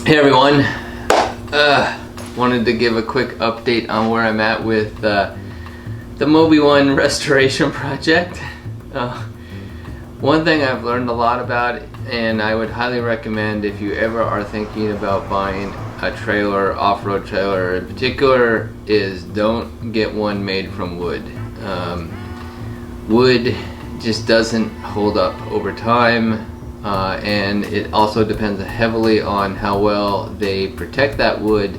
Hey everyone, wanted to give a quick update on where I'm at with the Moby One restoration project. One thing I've learned a lot about, and I would highly recommend if you ever are thinking about buying a trailer, off-road trailer in particular, is don't get one made from wood. Wood just doesn't hold up over time. And it also depends heavily on how well they protect that wood,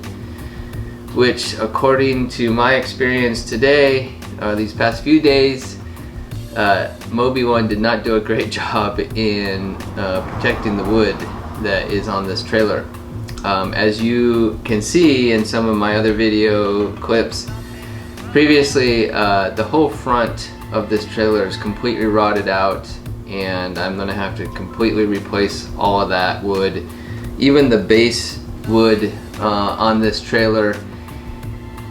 which according to my experience today, these past few days, Moby One did not do a great job in protecting the wood that is on this trailer. As you can see in some of my other video clips previously, the whole front of this trailer is completely rotted out, and I'm gonna have to completely replace all of that wood. Even the base wood on this trailer,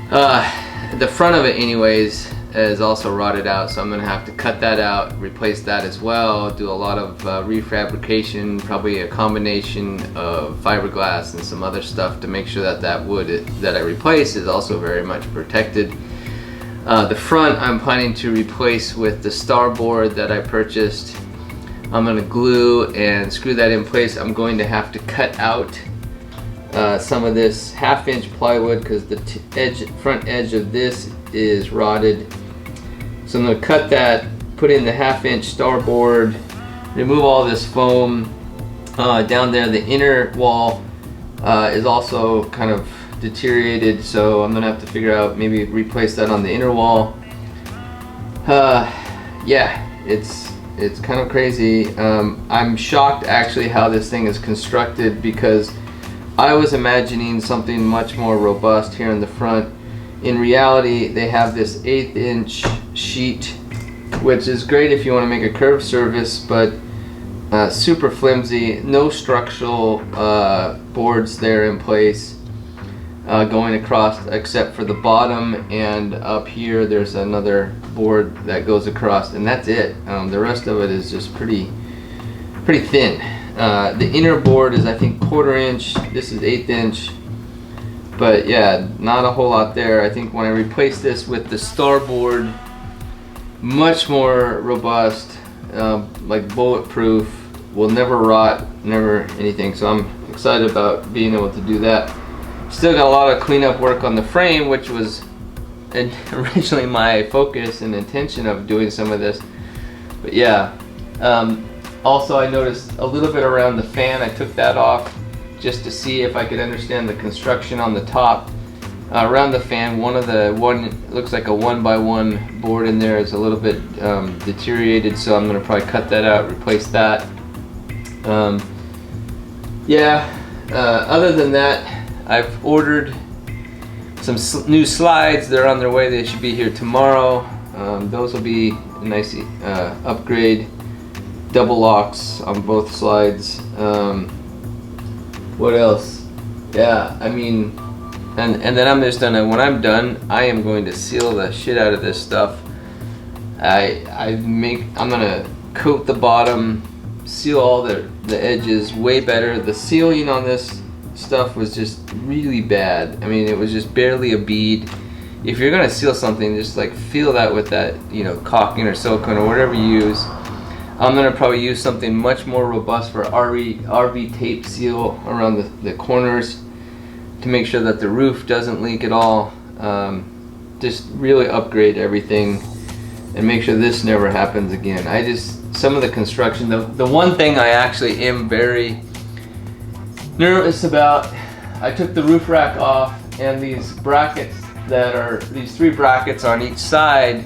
the front of it anyways, is also rotted out, so I'm gonna have to cut that out, replace that as well, do a lot of refabrication, probably a combination of fiberglass and some other stuff to make sure that that wood that I replace is also very much protected. The front I'm planning to replace with the starboard that I purchased. I'm going to glue and screw that in place. I'm going to have to cut out some of this 1/2-inch plywood because the front edge of this is rotted. So I'm going to cut that, put in the 1/2-inch starboard, remove all this foam. Down there the inner wall is also kind of deteriorated, so I'm going to have to figure out maybe replace that on the inner wall. Yeah, it's kind of crazy. I'm shocked actually how this thing is constructed, because I was imagining something much more robust here in the front. In reality, they have this 1/8-inch sheet, which is great if you want to make a curved surface, but super flimsy, no structural boards there in place going across, except for the bottom, and up here there's another board that goes across, and that's it. The rest of it is just pretty thin. The inner board is I think 1/4 inch, this is 1/8 inch, but yeah, not a whole lot there. I think when I replace this with the starboard, much more robust, like bulletproof, will never rot, never anything, so I'm excited about being able to do that. Still got a lot of cleanup work on the frame, which was originally my focus and intention of doing some of this, but yeah. Also, I noticed a little bit around the fan. I took that off just to see if I could understand the construction on the top. Around the fan, looks like a 1x1 board in there is a little bit deteriorated, so I'm going to probably cut that out, replace that. Other than that, I've ordered some new slides. They're on their way. They should be here tomorrow. Those will be a nice upgrade. Double locks on both slides. What else? Yeah, I mean, and then I'm just done. And when I'm done, I am going to seal the shit out of this stuff. I'm gonna coat the bottom, seal all the edges way better. The sealing on this stuff was just really bad. I mean, it was just barely a bead. If you're gonna seal something, just like feel that with that, you know, caulking or silicone or whatever you use. I'm gonna probably use something much more robust for RV tape seal around the corners to make sure that the roof doesn't leak at all. Just really upgrade everything and make sure this never happens again. Some of the construction, the one thing I actually am very nervous about, I took the roof rack off, and these brackets that are, these 3 brackets on each side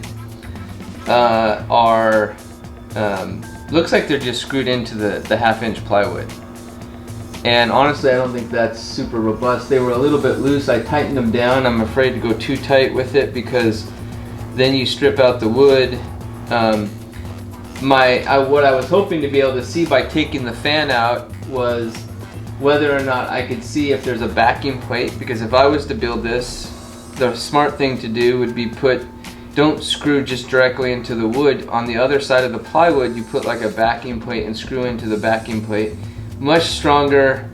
are, looks like they're just screwed into the 1/2-inch plywood. And honestly, I don't think that's super robust. They were a little bit loose. I tightened them down. I'm afraid to go too tight with it, because then you strip out the wood. What I was hoping to be able to see by taking the fan out was whether or not I could see if there's a backing plate, because if I was to build this, the smart thing to do would be don't screw just directly into the wood. On the other side of the plywood, you put like a backing plate and screw into the backing plate. Much stronger,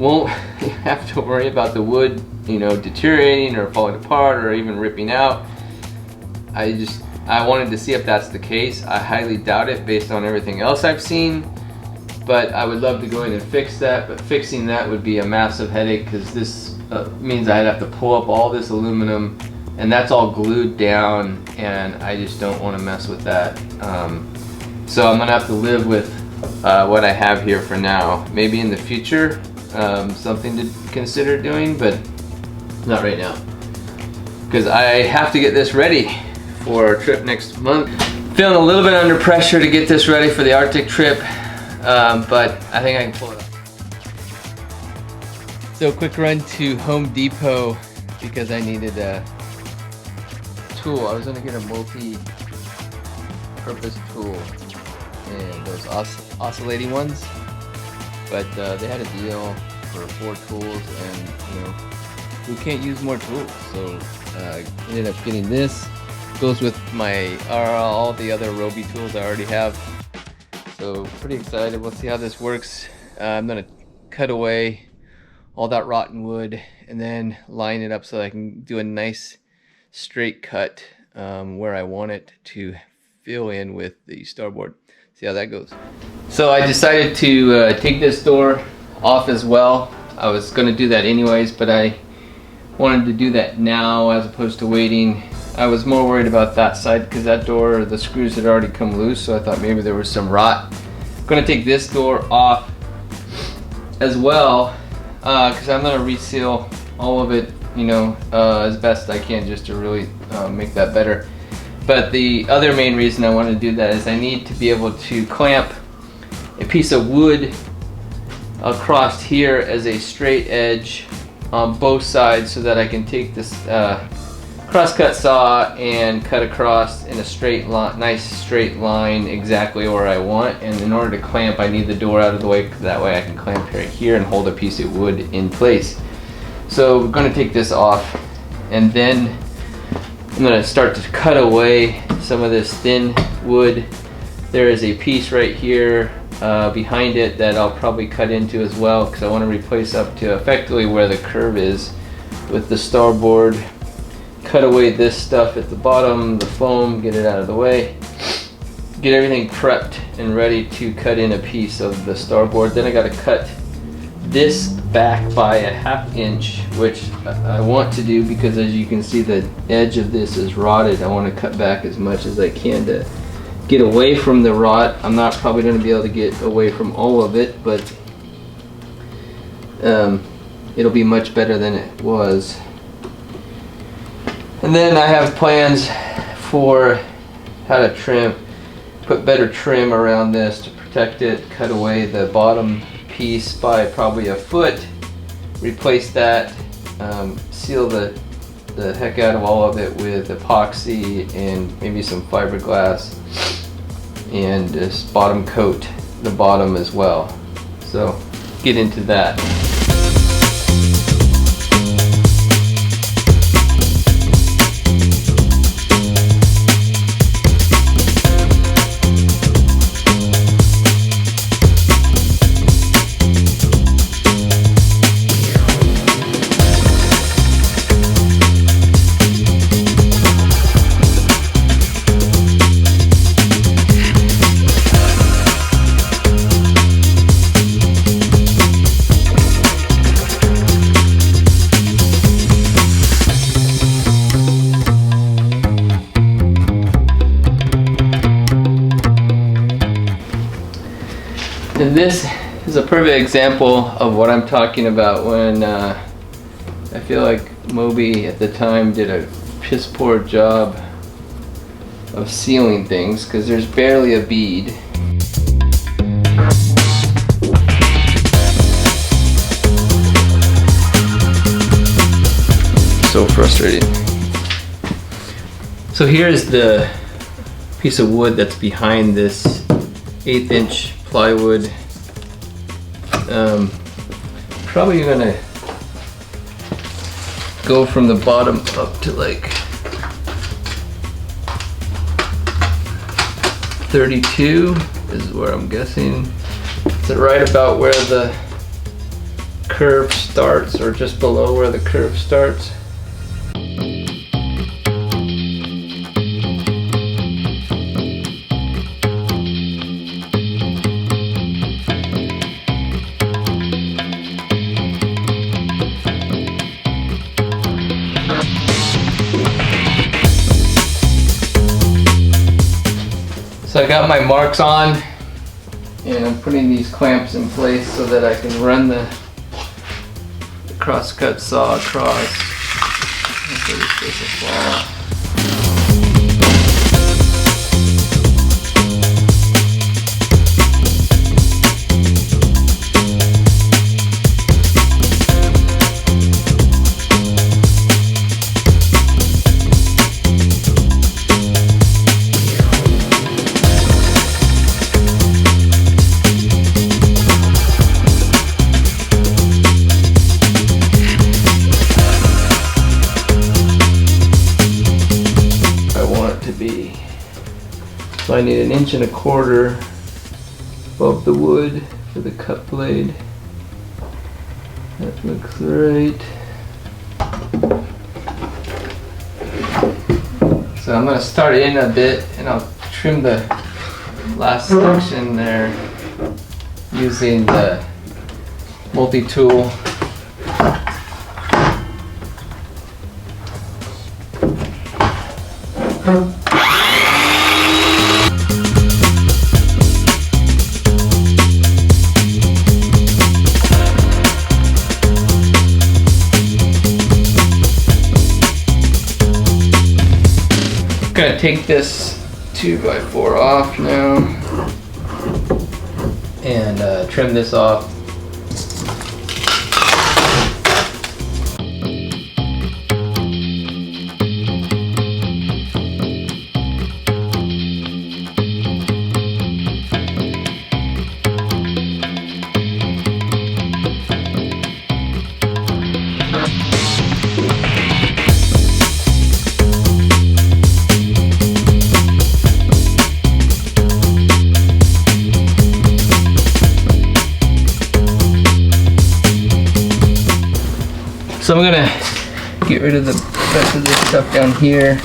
won't have to worry about the wood, you know, deteriorating or falling apart or even ripping out. I wanted to see if that's the case. I highly doubt it based on everything else I've seen, but I would love to go in and fix that. But fixing that would be a massive headache, because this means I'd have to pull up all this aluminum, and that's all glued down, and I just don't want to mess with that. So I'm gonna have to live with what I have here for now. Maybe in the future, something to consider doing, but not right now, because I have to get this ready for a trip next month. Feeling a little bit under pressure to get this ready for the Arctic trip, but I think I can pull it off. So quick run to Home Depot because I needed a tool. I was gonna get a multi-purpose tool, and those oscillating ones, but they had a deal for 4 tools, and you know, we can't use more tools, so I ended up getting this. Goes with my all the other Roby tools I already have, so pretty excited. We'll see how this works. I'm gonna cut away all that rotten wood and then line it up so I can do a nice straight cut where I want it to fill in with the starboard. See how that goes. So I decided to take this door off as well. I was going to do that anyways, but I wanted to do that now as opposed to waiting. I was more worried about that side because that door, the screws had already come loose, so I thought maybe there was some rot. I'm going to take this door off as well because I'm going to reseal all of it, you know, as best I can, just to really make that better. But the other main reason I wanted to do that is I need to be able to clamp a piece of wood across here as a straight edge on both sides, so that I can take this crosscut saw and cut across in a straight line, nice straight line, exactly where I want. And in order to clamp, I need the door out of the way, because that way I can clamp right here and hold a piece of wood in place. So we're going to take this off, and then I'm going to start to cut away some of this thin wood. There is a piece right here behind it that I'll probably cut into as well, because I want to replace up to effectively where the curve is with the starboard. Cut away this stuff at the bottom, the foam, get it out of the way. Get everything prepped and ready to cut in a piece of the starboard. Then I got to cut this back by a ½ inch, which I want to do because, as you can see, the edge of this is rotted. I want to cut back as much as I can to get away from the rot. I'm not probably going to be able to get away from all of it, but it'll be much better than it was. And then I have plans for how to trim, put better trim around this to protect it, cut away the bottom piece by probably a foot, replace that, seal the heck out of all of it with epoxy and maybe some fiberglass, and just bottom coat the bottom as well. So get into that. And this is a perfect example of what I'm talking about when I feel like Moby at the time did a piss poor job of sealing things, because there's barely a bead. So frustrating. So here's the piece of wood that's behind this 1/8 inch plywood. Probably gonna go from the bottom up to like 32 is where I'm guessing. It's right about where the curve starts, or just below where the curve starts. So I got my marks on, and I'm putting these clamps in place so that I can run the crosscut saw across. So this doesn't fall. So I need 1.25 inches above the wood for the cut blade. That looks right. So I'm going to start in a bit, and I'll trim the last section there using the multi-tool. I'm gonna take this 2x4 off now and trim this off. So I'm gonna get rid of the rest of this stuff down here.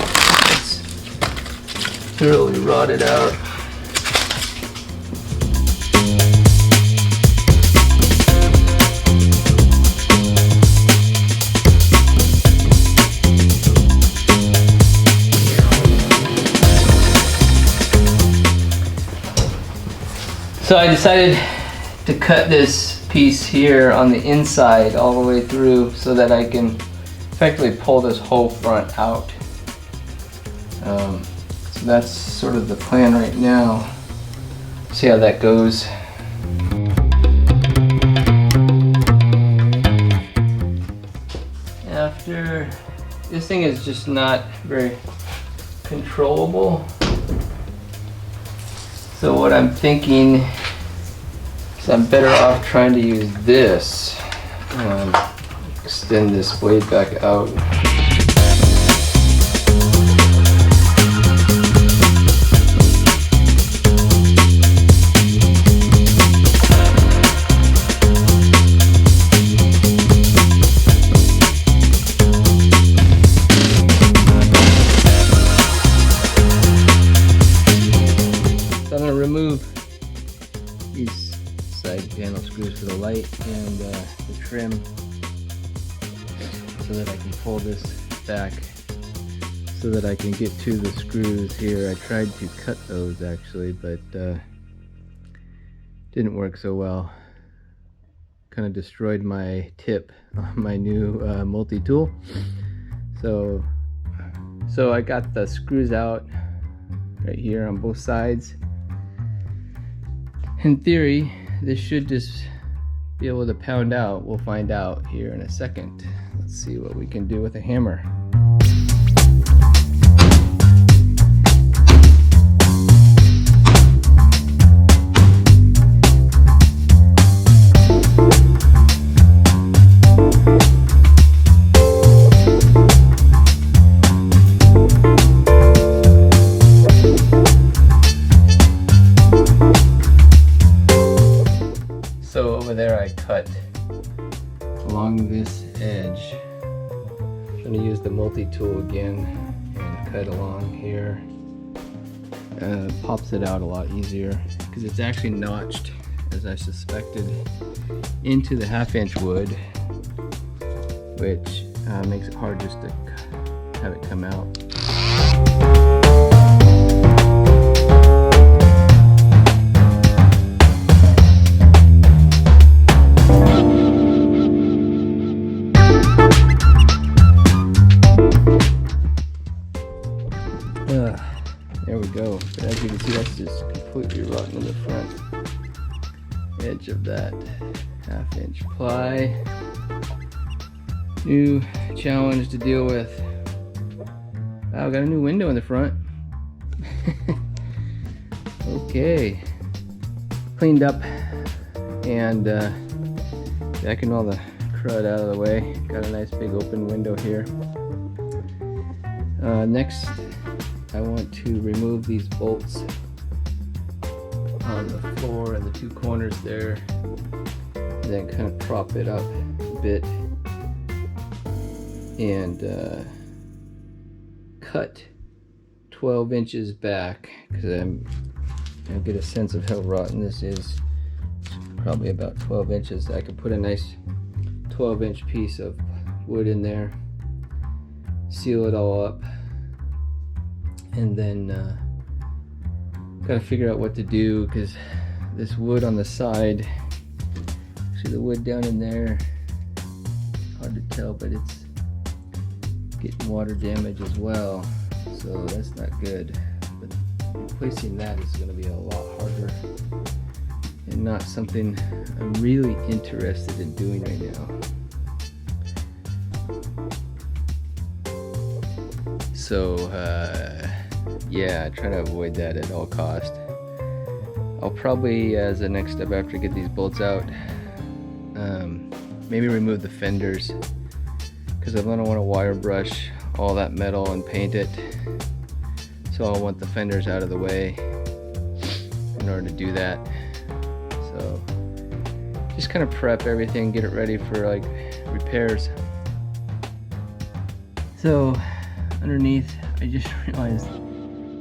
It's thoroughly rotted out. So I decided to cut this piece here on the inside all the way through so that I can effectively pull this whole front out. So that's sort of the plan right now. See how that goes. After, this thing is just not very controllable. So what I'm thinking, so I'm better off trying to use this. Extend this blade back out. So I'm going to remove these side panel screws for the light and the trim so that I can pull this back so that I can get to the screws here. I tried to cut those actually, but didn't work so well. Kind of destroyed my tip on my new multi-tool. So I got the screws out right here on both sides. In theory, this should just be able to pound out. We'll find out here in a second. Let's see what we can do with a hammer. So over there I cut edge. I'm going to use the multi-tool again and cut along here. Pops it out a lot easier because it's actually notched, as I suspected, into the 1/2" wood, which makes it hard just to have it come out. There we go. But as you can see, that's just completely rotten in the front edge of that 1/2" ply. New challenge to deal with. Wow, got a new window in the front. Okay. Cleaned up and backing all the crud out of the way. Got a nice big open window here. Next, I want to remove these bolts on the floor and the 2 corners there, and then kind of prop it up a bit and cut 12 inches back, because I'll get a sense of how rotten this is. Probably about 12 inches. I could put a nice 12-inch piece of wood in there, seal it all up, and then gotta figure out what to do, because this wood on the side, see the wood down in there, hard to tell, but it's getting water damage as well, so that's not good. But replacing that is going to be a lot harder and not something I'm really interested in doing right now. So yeah, try to avoid that at all cost. I'll probably, as a next step after I get these bolts out, maybe remove the fenders, because I don't want to wire brush all that metal and paint it. So I'll want the fenders out of the way in order to do that. So just kind of prep everything, get it ready for like repairs. So underneath, I just realized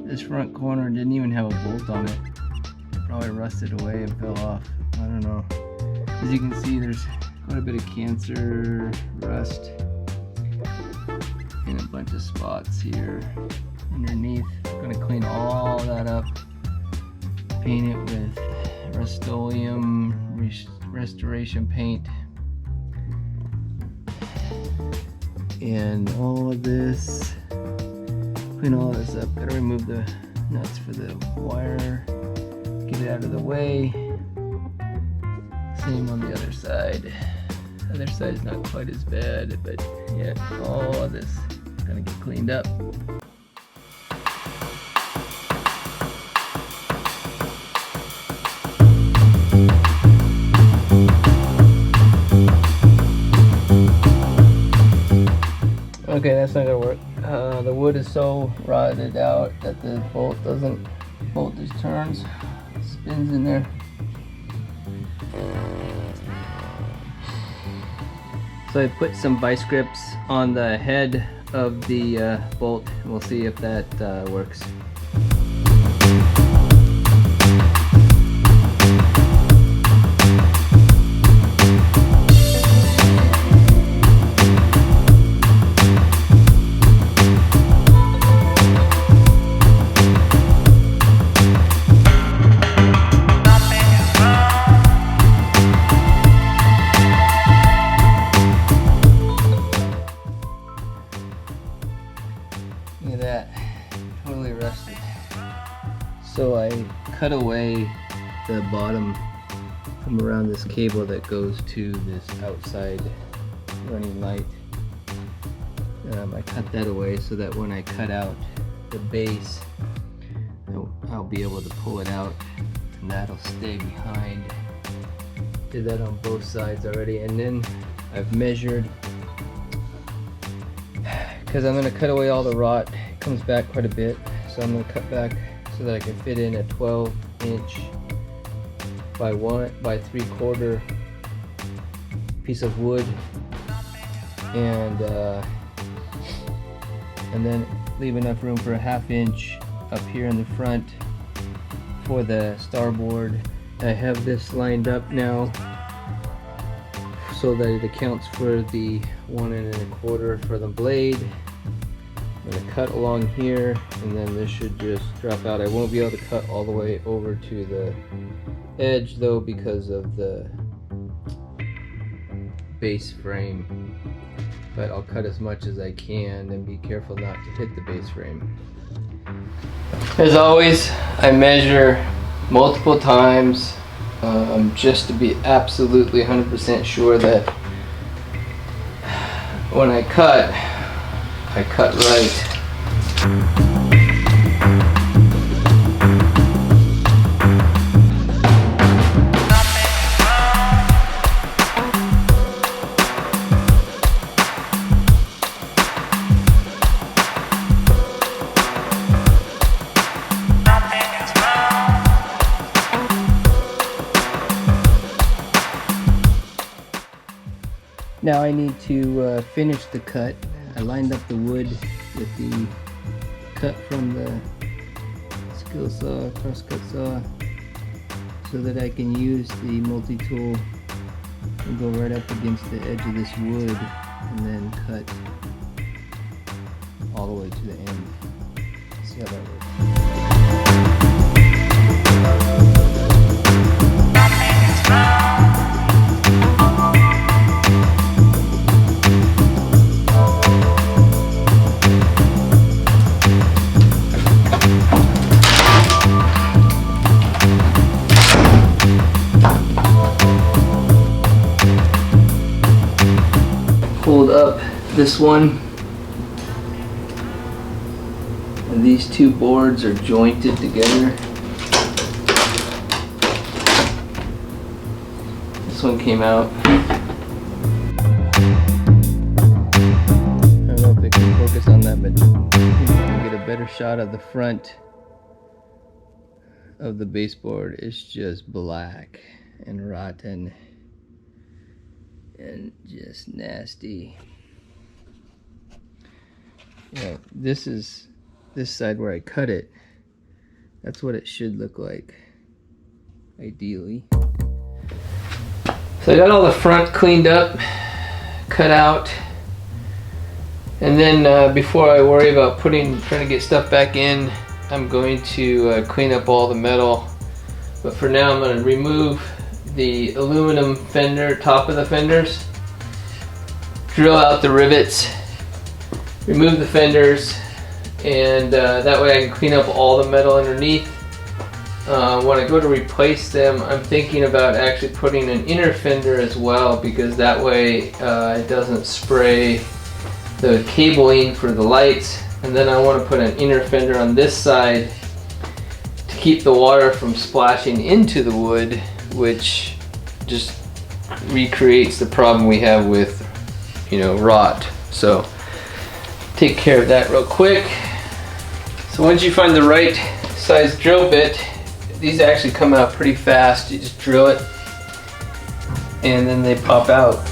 this front corner didn't even have a bolt on it. It probably rusted away and fell off. I don't know. As you can see, there's quite a bit of cancer, rust, and a bunch of spots here underneath. I'm going to clean all that up, paint it with Rust-Oleum restoration paint, and all of this, clean all of this up. Got to remove the nuts for the wire, get it out of the way. Same on the other side. The other side's not quite as bad, but yeah, all of this is gonna get cleaned up. Okay, that's not gonna work. The wood is so rotted out that the bolt just turns, spins in there. So I put some vice grips on the head of the bolt, and we'll see if that works. Look at that, totally rusted. So I cut away the bottom from around this cable that goes to this outside running light. I cut that away so that when I cut out the base, I'll be able to pull it out and that'll stay behind. Did that on both sides already, and then I've measured, because I'm going to cut away all the rot. It comes back quite a bit, so I'm going to cut back so that I can fit in a 12-inch by 3/4 piece of wood and then leave enough room for a 1/2 inch up here in the front for the starboard. I have this lined up now so that it accounts for the 1 1/4 for the blade. I'm going to cut along here, and then this should just drop out. I won't be able to cut all the way over to the edge though because of the base frame, but I'll cut as much as I can and be careful not to hit the base frame. As always, I measure multiple times just to be absolutely 100% sure that when I cut right. Now I need to finish the cut. I lined up the wood with the cut from the skill saw, crosscut saw, so that I can use the multi-tool and go right up against the edge of this wood and then cut all the way to the end. See how that works. Pulled up this one, and these two boards are jointed together. This one came out. I don't know if it can focus on that, but you can get a better shot of the front of the baseboard. It's just black and rotten and just nasty. Yeah, this is this side where I cut it. That's what it should look like, ideally. So I got all the front cleaned up, cut out, and then before I worry about trying to get stuff back in, I'm going to clean up all the metal. But for now, I'm going to remove the aluminum fender, top of the fenders, drill out the rivets, remove the fenders, and that way I can clean up all the metal underneath. When I go to replace them, I'm thinking about actually putting an inner fender as well, because that way it doesn't spray the cabling for the lights. And then I want to put an inner fender on this side to keep the water from splashing into the wood, which just recreates the problem we have with, rot. So take care of that real quick. So once you find the right size drill bit, these actually come out pretty fast. You just drill it and then they pop out.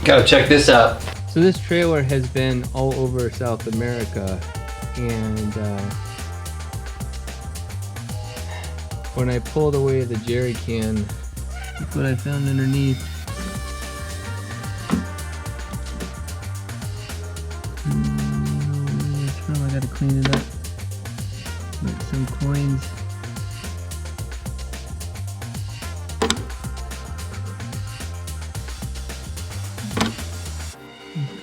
Gotta check this out. So this trailer has been all over South America, and when I pulled away the jerry can, look what I found underneath. I gotta clean it up. Got some coins.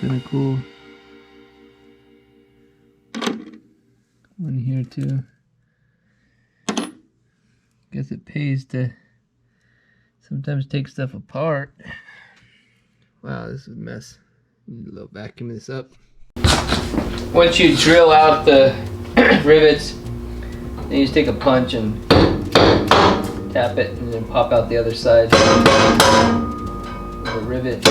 Kind of cool. One here too. Guess it pays to sometimes take stuff apart. Wow, this is a mess. Need a little vacuum this up. Once you drill out the rivets, then you just take a punch and tap it and then pop out the other side of the rivet.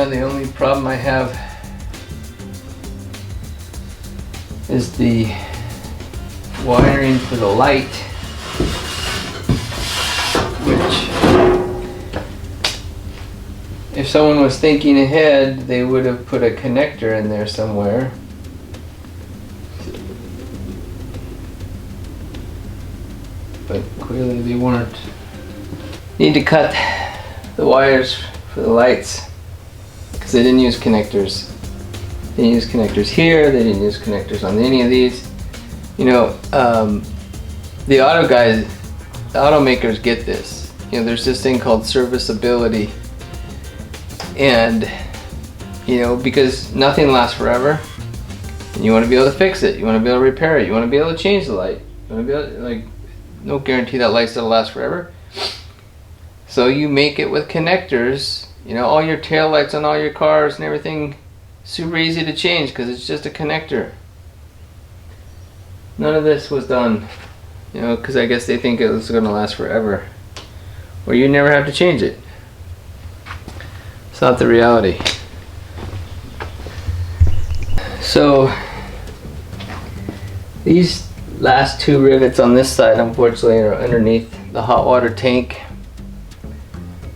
The only problem I have is the wiring for the light, which if someone was thinking ahead, they would have put a connector in there somewhere. But clearly they weren't. Need to cut the wires for the lights. They didn't use connectors. They didn't use connectors here. They didn't use connectors on any of these. You know, the auto guys, the automakers get this. You know, there's this thing called serviceability, and you know, because nothing lasts forever, and you want to be able to fix it. You want to be able to repair it. You want to be able to change the light. You want to be able to, like, no guarantee that light's gonna last forever. So you make it with connectors. You know, all your tail lights on all your cars and everything, super easy to change because it's just a connector. None of this was done, you know, because I guess they think it was going to last forever. Or you never have to change it. It's not the reality. So, these last two rivets on this side, unfortunately, are underneath the hot water tank.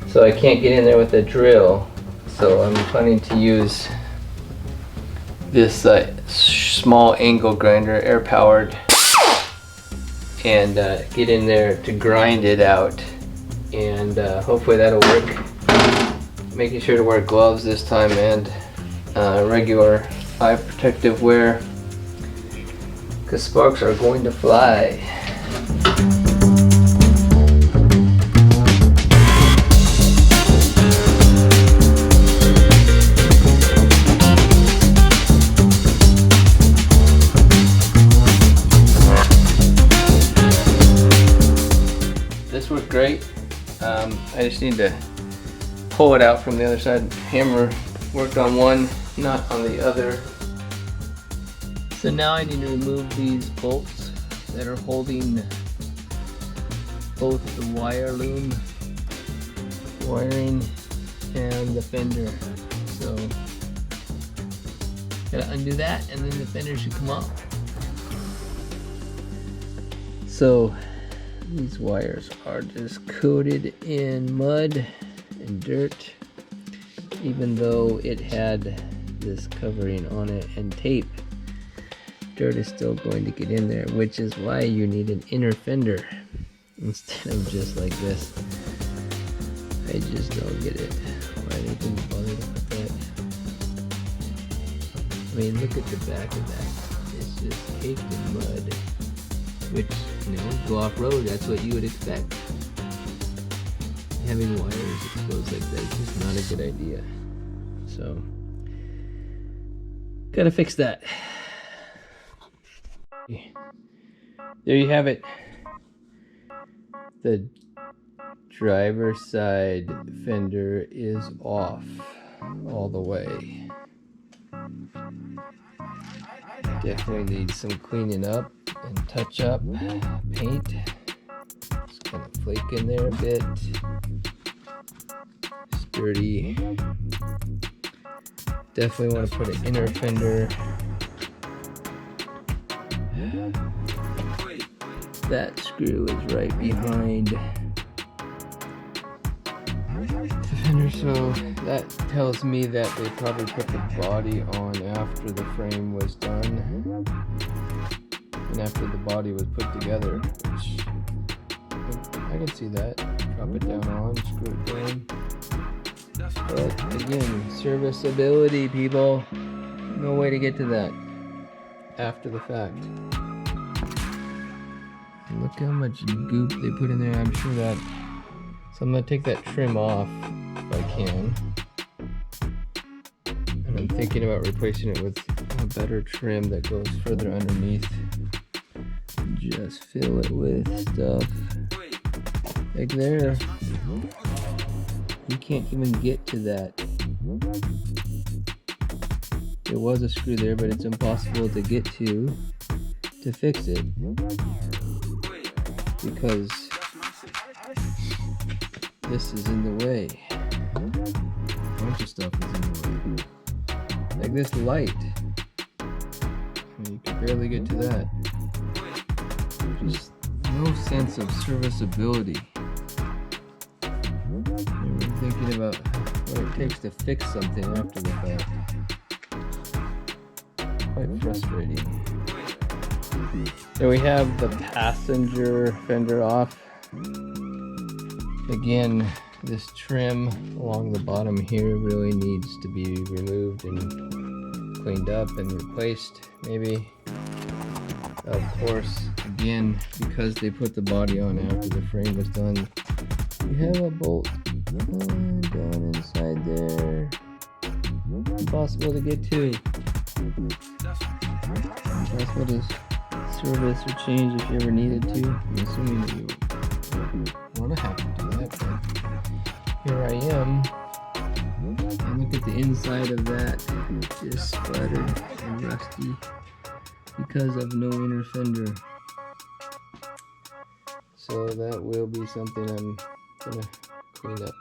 So I can't get in there with a drill, so I'm planning to use this small angle grinder, air powered, and get in there to grind it out, and hopefully that'll work. Making sure to wear gloves this time and regular eye protective wear, because sparks are going to fly. Great. I just need to pull it out from the other side. Hammer worked on one, not on the other. So now I need to remove these bolts that are holding both the wire loom wiring and the fender. So gotta undo that, and then the fender should come off. So these wires are just coated in mud and dirt, even though it had this covering on it and tape. Dirt is still going to get in there, which is why you need an inner fender instead of just like this. I just don't get it, why they didn't bother to put that. I mean, look at the back of that. It's just caked in mud. Which, you know, go off-road, that's what you would expect. Having wires exposed like that is just not a good idea. So, gotta fix that. There you have it. The driver's side fender is off all the way. Definitely needs some cleaning up and touch up. Paint. Just kind of flake in there a bit. Sturdy. Definitely want to put an inner fender. that screw is right behind the fender, so that tells me that they probably put the body on after the frame was done and after the body was put together, which I can see that. Drop it down on, screw it down. But again, serviceability, people. No way to get to that after the fact. Look how much goop they put in there. I'm sure that. So I'm gonna take that trim off if I can. And I'm thinking about replacing it with a better trim that goes further underneath. Just fill it with stuff. Like there. You can't even get to that. There was a screw there, but it's impossible to get to fix it. Because this is in the way. A bunch of stuff is in the way. Like this light. I mean, you can barely get to that. Just no sense of serviceability. I'm thinking about what it takes to fix something after the fact. Quite frustrating. Then we have the passenger fender off. Again, this trim along the bottom here really needs to be removed and cleaned up and replaced, maybe. Of course, again, because they put the body on after the frame was done, you have a bolt down inside there. Impossible to get to. Impossible to service or change if you ever needed to. I'm assuming that you want to have to do that, but here I am. And look at the inside of that. Just splattered and rusty because of no inner fender. So that will be something I'm gonna clean up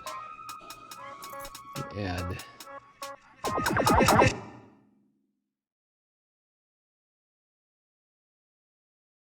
and add.